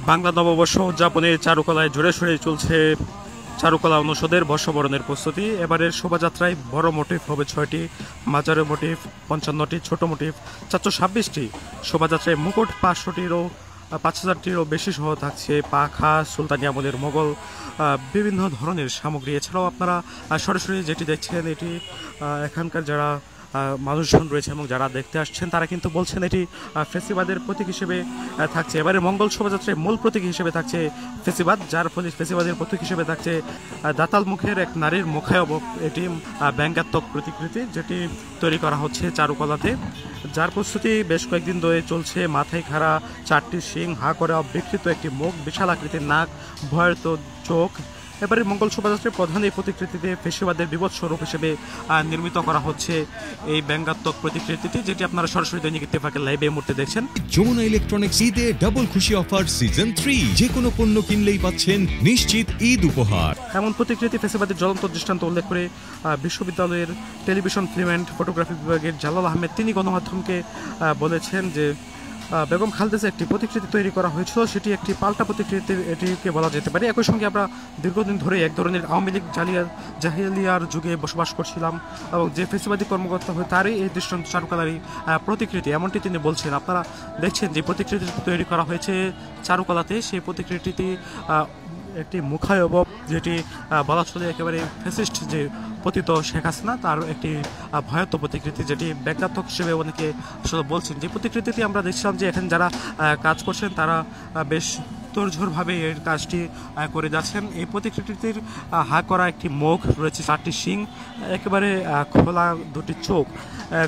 বাংলা নববর্ষ উদযাপনে চারুকলায় জোরে সোরে চলছে চারুকলা অনুষদের বর্ষবরণের প্রস্তুতি। এবারের শোভাযাত্রায় বড় মোটিভ হবে 6টি, মাঝারি মোটিভ 55টি, ছোট মোটিভ 426টি। শোভাযাত্রায় মুকুট 5,000টিরও বেশি সহ থাকছে পাখা, সুলতানি আমলের মোগল, বিভিন্ন ধরনের সামগ্রী। এছাড়াও আপনারা সরাসরি যেটি দেখছেন এটি এখানকার যারা মানুষজন রয়েছে এবং যারা দেখতে আসছেন তারা কিন্তু বলছেন এটি ফেসিবাদের প্রতীক হিসেবে থাকছে। এবারে মঙ্গল শোভাযাত্রায় মূল প্রতীক হিসেবে থাকছে ফেসিবাদ, যার ফলে ফেসিবাদের প্রতীক হিসেবে থাকছে দাতাল মুখের এক নারীর মুখায়বক। এটি ব্যঙ্গাত্মক প্রতিকৃতি যেটি তৈরি করা হচ্ছে চারুকলাতে, যার প্রস্তুতি বেশ কয়েকদিন ধরে চলছে। মাথায় খাড়া 4টি শিং, হা করে বিকৃত একটি মুখ, বিশাল আকৃতির নাক, ভয়ার্ত চোখ। এবারে মঙ্গল শোভাযাত্রার প্রধান এই প্রতিকৃতিতে ফেসিবাদের বিভৎস রূপ হিসেবে নির্মিত করা হচ্ছে এই ব্যঙ্গাত্মক প্রতিকৃতিটি, যেটি আপনারা সরাসরি দৈনিক ইত্তেফাকের লাইভে এই মুহূর্তে দেখছেন। যমুনা ইলেকট্রনিক্স ঈদে ডাবল খুশি অফার সিজন 3, যে কোনো পণ্য কিনলেই পাচ্ছেন নিশ্চিত ঈদ উপহার। এমন প্রতিকৃতি ফেসিবাদের জ্বলন্ত দৃষ্টান্ত উল্লেখ করে বিশ্ববিদ্যালয়ের টেলিভিশন ফিল্ম অ্যান্ড ফটোগ্রাফি বিভাগের জালাল আহমেদ তিনি গণমাধ্যমকে বলেছেন যে বেগম খালেদা একটি প্রতিকৃতি তৈরি করা হয়েছিল, সেটি একটি পাল্টা প্রতিকৃতি এটিকে বলা যেতে পারে। একই সঙ্গে আমরা দীর্ঘদিন ধরে এক ধরনের আওয়ামী লীগ জাহিলিয়ার যুগে বসবাস করছিলাম এবং যে ফেসিবাদী কর্মকর্তা হয় তারই এই দৃষ্টান্ত চারুকলারই প্রতিকৃতি, এমনটি তিনি বলছেন। আপনারা দেখছেন যে প্রতিকৃতিটি তৈরি করা হয়েছে চারুকলাতে, সেই প্রতিকৃতিটি একটি মুখায়বক, যেটি বলা চলে একেবারে ফ্যাসিস্ট যে পতিত শেখ হাসিনা তার একটি ভয়াত প্রতিকৃতি, যেটি ব্যঙ্গাত্মক হিসেবে অনেকে আসলে বলছেন। যে প্রতিকৃতিটি আমরা দেখছিলাম যে এখানে যারা কাজ করছেন তারা বেশ তোড়জোড়ভাবে এর কাজটি করে যাচ্ছেন। এই প্রতিকৃতিটির হা করা একটি মুখ রয়েছে, 4টি শিং, একেবারে খোলা 2টি চোখ,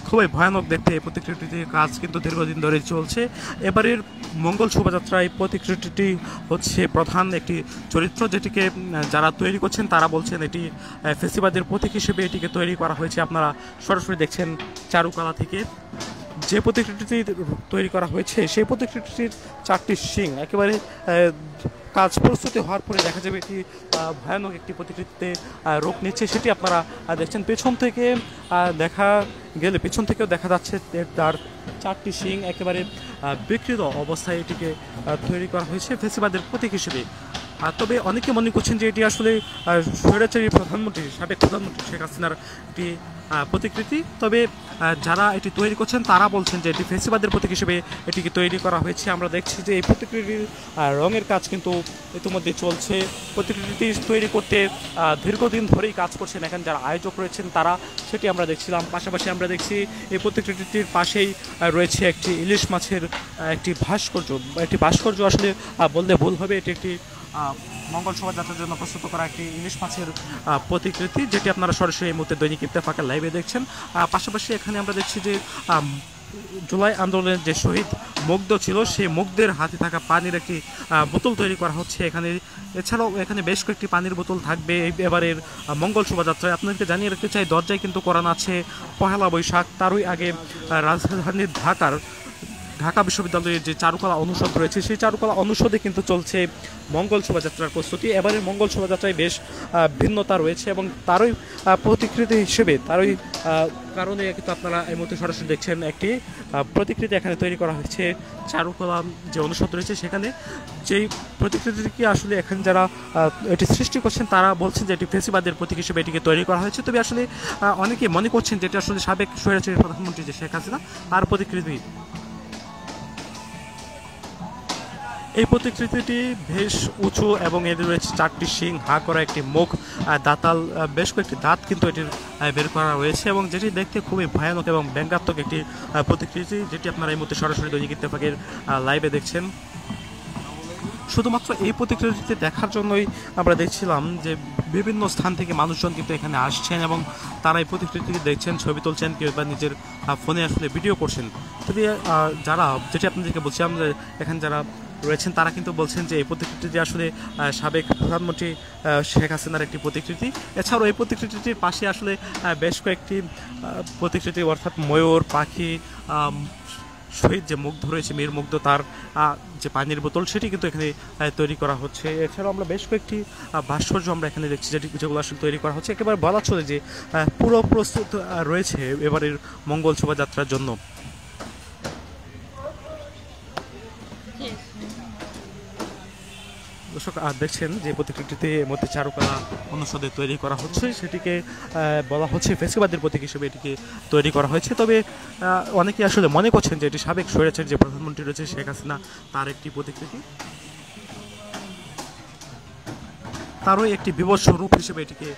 খুবই ভয়ানক দেখতে এই প্রতিকৃতিটির কাজ কিন্তু দীর্ঘদিন ধরে চলছে। এবারের মঙ্গল শোভাযাত্রায় প্রতিকৃতিটি হচ্ছে প্রধান একটি চরিত্র, যেটিকে যারা তৈরি করছেন তারা বলছেন এটি ফেসিবাদের প্রতীক হিসেবে এটিকে তৈরি করা হয়েছে। আপনারা সরাসরি দেখছেন চারুকলা থেকে যে প্রতিকৃতিটি তৈরি করা হয়েছে সেই প্রতিকৃতিটির 4টি শিং একেবারে কাজ প্রস্তুতি হওয়ার পরে দেখা যাবে এটি ভয়ানক একটি প্রতিকৃতিতে রূপ নিচ্ছে, সেটি আপনারা দেখছেন। পেছন থেকেও দেখা যাচ্ছে তার 4টি শিং একেবারে বিকৃত অবস্থায় এটিকে তৈরি করা হয়েছে ফেসিবাদের প্রতীক হিসেবে। তবে অনেকে মনে করছেন যে এটি আসলে স্বৈরাচারী সাবেক প্রধানমন্ত্রী শেখ হাসিনার একটি প্রতিকৃতি। তবে যারা এটি তৈরি করছেন তারা বলছেন যে এটি ফেসিবাদের প্রতীক হিসেবে এটিকে তৈরি করা হয়েছে। আমরা দেখছি যে এই প্রতিকৃতির রঙের কাজ কিন্তু ইতিমধ্যে চলছে। প্রতিকৃতিটি তৈরি করতে দীর্ঘদিন ধরেই কাজ করছেন এখানে যারা আয়োজক রয়েছেন তারা, সেটি আমরা দেখছিলাম। পাশাপাশি আমরা দেখছি এই প্রতিকৃতিটির পাশেই রয়েছে একটি ইলিশ মাছের একটি ভাস্কর্য আসলে বললে ভুল হবে, এটি একটি মঙ্গল শোভাযাত্রার জন্য প্রস্তুত করা একটি ইলিশ মাছের প্রতিকৃতি, যেটি আপনারা সরাসরি এই মুহূর্তে দৈনিক ইত্তেফাকের লাইভে দেখছেন। পাশাপাশি এখানে আমরা দেখছি যে জুলাই আন্দোলনের যে শহীদ মুগ্ধ ছিল সেই মুগ্ধের হাতে থাকা পানির একটি বোতল তৈরি করা হচ্ছে এখানে। এছাড়াও এখানে বেশ কয়েকটি পানির বোতল থাকবে এবারের মঙ্গল শোভাযাত্রায়। আপনাদেরকে জানিয়ে রাখতে চাই দরজায় কিন্তু কোরান আছে পহেলা বৈশাখ, তারই আগে রাজধানীর ঢাকা বিশ্ববিদ্যালয়ের যে চারুকলা অনুষদ রয়েছে সেই চারুকলা অনুষদে কিন্তু চলছে মঙ্গল শোভাযাত্রার প্রস্তুতি। এবারে মঙ্গল শোভাযাত্রায় বেশ ভিন্নতা রয়েছে এবং তারই প্রতিকৃতি হিসেবে তারই কারণে কিন্তু আপনারা এই মুহূর্তে সরাসরি দেখছেন একটি প্রতিকৃতি এখানে তৈরি করা হয়েছে চারুকলা যে অনুষদ রয়েছে সেখানে। যেই প্রতিকৃতিটি আসলে এখানে যারা এটি সৃষ্টি করছেন তারা বলছেন যে এটি ফেসিবাদের প্রতীক হিসেবে এটিকে তৈরি করা হয়েছে। তবে আসলে অনেকে মনে করছেন যে এটি আসলে সাবেক স্বৈরাচারী প্রধানমন্ত্রী যে শেখ হাসিনা তার প্রতিকৃতি। এই প্রতিকৃতিটি বেশ উঁচু এবং এর রয়েছে 4টি শিং, হা করা একটি মুখ, দাঁতাল বেশ কয়েকটি দাঁত কিন্তু এটির বের করা রয়েছে এবং যেটি দেখতে খুবই ভয়ানক এবং ব্যঙ্গাত্মক একটি প্রতিকৃতি, যেটি আপনারা এই মুহূর্তে সরাসরি দৈনিক ইত্তেফাকের লাইভে দেখছেন। শুধুমাত্র এই প্রতিকৃতিটি দেখার জন্যই আমরা দেখছিলাম যে বিভিন্ন স্থান থেকে মানুষজন কিন্তু এখানে আসছেন এবং তারা এই প্রতিকৃতিটি দেখছেন, ছবি তুলছেন, কেউ বা নিজের ফোনে আসলে ভিডিও করছেন। তবে যারা যেটি আপনাদেরকে বলছিলাম যে এখানে যারা রয়েছেন তারা কিন্তু বলছেন যে এই প্রতিকৃতিটি আসলে সাবেক প্রধানমন্ত্রী শেখ হাসিনার একটি প্রতিকৃতি। এছাড়াও এই প্রতিকৃতিটির পাশে আসলে বেশ কয়েকটি প্রতিকৃতি অর্থাৎ ময়ূর, পাখি, শহীদ যে মুগ্ধ রয়েছে মীর মুগ্ধ তার যে পানির বোতল সেটি কিন্তু এখানে তৈরি করা হচ্ছে। এছাড়াও আমরা বেশ কয়েকটি ভাস্কর্য আমরা এখানে দেখছি যেগুলো আসলে তৈরি করা হচ্ছে। একেবারে বলা চলে যে পুরো প্রস্তুত রয়েছে এবারের মঙ্গল শোভাযাত্রার জন্য। দর্শক দেখছেন যে প্রতিকৃতিতে মধ্যে চারুকলা অনুষদে তৈরি করা হচ্ছে, সেটিকে বলা হচ্ছে ফেসিবাদের প্রতীক হিসেবে এটিকে তৈরি করা হয়েছে। তবে অনেকে আসলে মনে করছেন যে এটি সাবেক স্বৈরাচারী যে প্রধানমন্ত্রী রয়েছে শেখ হাসিনা তার একটি প্রতিকৃতি, তারও একটি বিভৎস রূপ হিসেবে এটিকে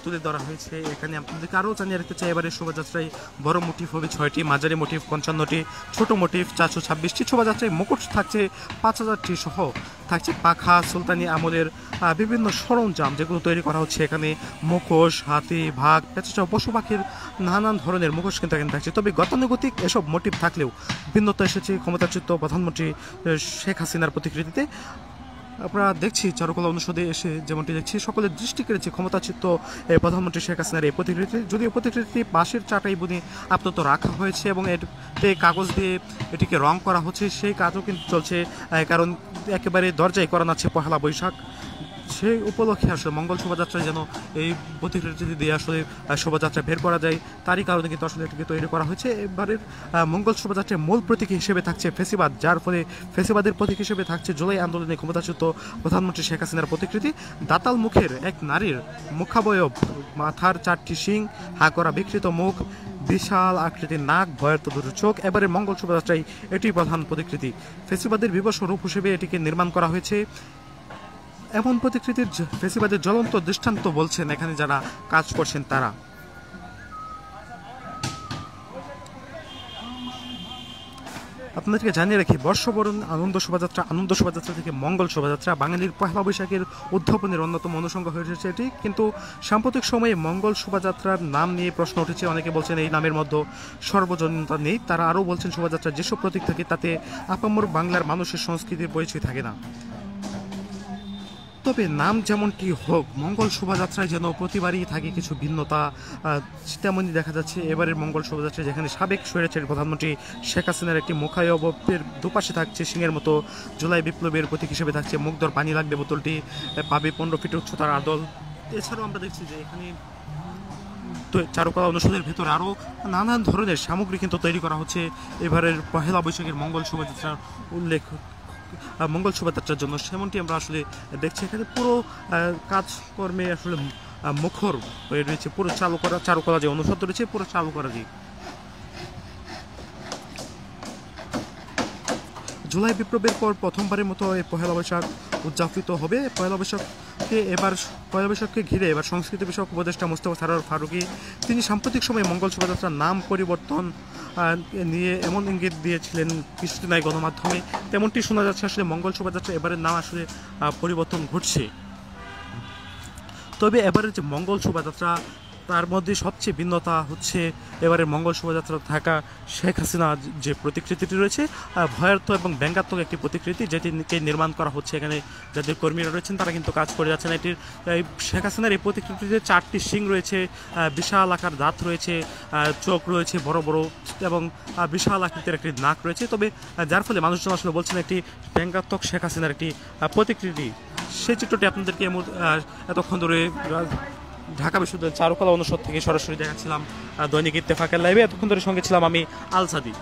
তুলে ধরা হয়েছে। এখানে আপনাদেরকে আরও জানিয়ে রাখতে চাই, এবারে শোভাযাত্রায় বড় মোটিভ হবে 6টি, মাঝারি মোটিভ 55টি, ছোট মোটিভ 426টি। শোভাযাত্রায় মুকুট থাকছে 5000টি সহ থাকছে পাখা, সুলতানি আমলের বিভিন্ন সরঞ্জাম যেগুলো তৈরি করা হচ্ছে। এখানে মুখোশ, হাতি, ভাগ, পেঁচা, পশু পাখির নানান ধরনের মুখোশ কিন্তু এখানে থাকছে। তবে গতানুগতিক এসব মোটিভ থাকলেও ভিন্নতা এসেছে ক্ষমতাচ্যুত প্রধানমন্ত্রী শেখ হাসিনার প্রতিকৃতিতে। আমরা দেখছি চারুকলা অনুষদে এসে যেমনটি দেখছি সকলের দৃষ্টি কেড়েছে ক্ষমতাচ্যুত প্রধানমন্ত্রী শেখ হাসিনার এই প্রতিকৃতি। যদিও প্রতিকৃতি বাঁশের চাটাই বুনে আপাতত রাখা হয়েছে এবং এতে কাগজ দিয়ে এটিকে রং করা হচ্ছে, সেই কাজও কিন্তু চলছে। কারণ একেবারে দরজায় করানো আছে পহেলা বৈশাখ, সেই উপলক্ষে আসলে মঙ্গল শোভাযাত্রায় যেন এই প্রতিকৃতি দিয়ে আসলে শোভাযাত্রা বের করা যায়, তারই কারণে কিন্তু আসলে এটিকে তৈরি করা হয়েছে। এবারের মঙ্গল শোভাযাত্রার মূল প্রতীক হিসেবে থাকছে ফেসিবাদ, যার ফলে ফেসিবাদের প্রতীক হিসেবে থাকছে জুলাই আন্দোলনে ক্ষমতাচ্যুত প্রধানমন্ত্রী শেখ হাসিনার প্রতিকৃতি। দাতাল মুখের এক নারীর মুখাবয়ব, মাথার 4টি শিং, হা করা বিকৃত মুখ, বিশাল আকৃতির নাক, ভয়ার্ত দুটো চোখ। এবারে মঙ্গল শোভাযাত্রায় এটি প্রধান প্রতিকৃতি। ফেসিবাদের বিবশ রূপ হিসেবে এটিকে নির্মাণ করা হয়েছে। এমন প্রতিকৃতির ফেসিবাদের জ্বলন্ত দৃষ্টান্ত বলছেন এখানে যারা কাজ করছেন তারা। আপনাদেরকে জানিয়ে রাখি, বর্ষবরণ আনন্দ শোভাযাত্রা থেকে মঙ্গল শোভাযাত্রা বাঙালির পহেলা বৈশাখের উদ্যাপনের অন্যতম অনুষঙ্গ হয়ে এসেছে এটি। কিন্তু সাম্প্রতিক সময়ে মঙ্গল শোভাযাত্রার নাম নিয়ে প্রশ্ন উঠেছে। অনেকে বলছেন এই নামের মধ্যে সর্বজনীনতা নেই, তারা আরও বলছেন শোভাযাত্রার যেসব প্রতীক থাকে তাতে আপামর বাংলার মানুষের সংস্কৃতির পরিচয় থাকে না। তবে নাম যেমনটি হোক, মঙ্গল শোভাযাত্রায় যেন প্রতিবারই থাকে কিছু ভিন্নতা, তেমনই দেখা যাচ্ছে এবারের মঙ্গল শোভাযাত্রায়, যেখানে সাবেক স্বৈরাচারী প্রধানমন্ত্রী শেখ হাসিনার একটি মুখাবয়বের দুপাশে থাকছে সিংহের মতো জুলাই বিপ্লবের প্রতীক হিসেবে থাকছে মুগ্ধর পানি লাগবে বোতলটি, পাবে 15 ফিট উচ্চতার আদল। এছাড়াও আমরা দেখছি যে এখানে চারুকলা অনুষদের ভেতরে আরও নানান ধরনের সামগ্রী কিন্তু তৈরি করা হচ্ছে এবারের পহেলা বৈশাখের মঙ্গল শোভাযাত্রার উল্লেখ মঙ্গল শোভাযাত্রার জন্য। সেমনটি আমরা আসলে দেখছি এখানে পুরো কাজকর্মে আসলে মুখর হয়ে রয়েছে, পুরো চারুকলা যে অনুষদ রয়েছে পুরো চালু করা যায়। জুলাই বিপ্লবের পর প্রথমবারের মতো এই পহেলা বৈশাখ উদযাপিত হবে। পয়লা বৈশাখকে ঘিরে এবার সংস্কৃতি বিষয়ক উপদেষ্টা মোস্তফা সরোয়ার ফারুকী তিনি সাম্প্রতিক সময়ে মঙ্গল শোভাযাত্রার নাম পরিবর্তন নিয়ে এমন ইঙ্গিত দিয়েছিলেন কিছুদিন আগে গণমাধ্যমে। তেমনটি শোনা যাচ্ছে আসলে মঙ্গল শোভাযাত্রা এবারের নাম আসলে পরিবর্তন ঘটছে। তবে এবারের যে মঙ্গল শোভাযাত্রা তার মধ্যে সবচেয়ে ভিন্নতা হচ্ছে এবারে মঙ্গল শোভাযাত্রা থাকা শেখ হাসিনা যে প্রতিকৃতিটি রয়েছে ভয়ার্থ এবং ব্যঙ্গাত্মক একটি প্রতিকৃতি, যেটিকে নির্মাণ করা হচ্ছে। এখানে যাদের কর্মীরা রয়েছেন তারা কিন্তু কাজ করে যাচ্ছেন। এটির শেখ হাসিনার এই প্রতিকৃতিতে 4টি শিং রয়েছে, বিশাল আকার দাঁত রয়েছে, চোখ রয়েছে বড় বড় এবং বিশাল আকৃতির একটি নাক রয়েছে। তবে যার ফলে মানুষজন আসলে বলছেন একটি ব্যঙ্গাত্মক শেখ হাসিনার একটি প্রতিকৃতি। সেই চিত্রটি আপনাদেরকে এতক্ষণ ধরে ঢাকা বিশ্ববিদ্যালয়ের চারুকলা অনুষদ থেকে সরাসরি দেখাচ্ছিলাম দৈনিক ইত্তেফাকের লাইভে। এতক্ষণ ধরে সঙ্গে ছিলাম আমি আল সাদি।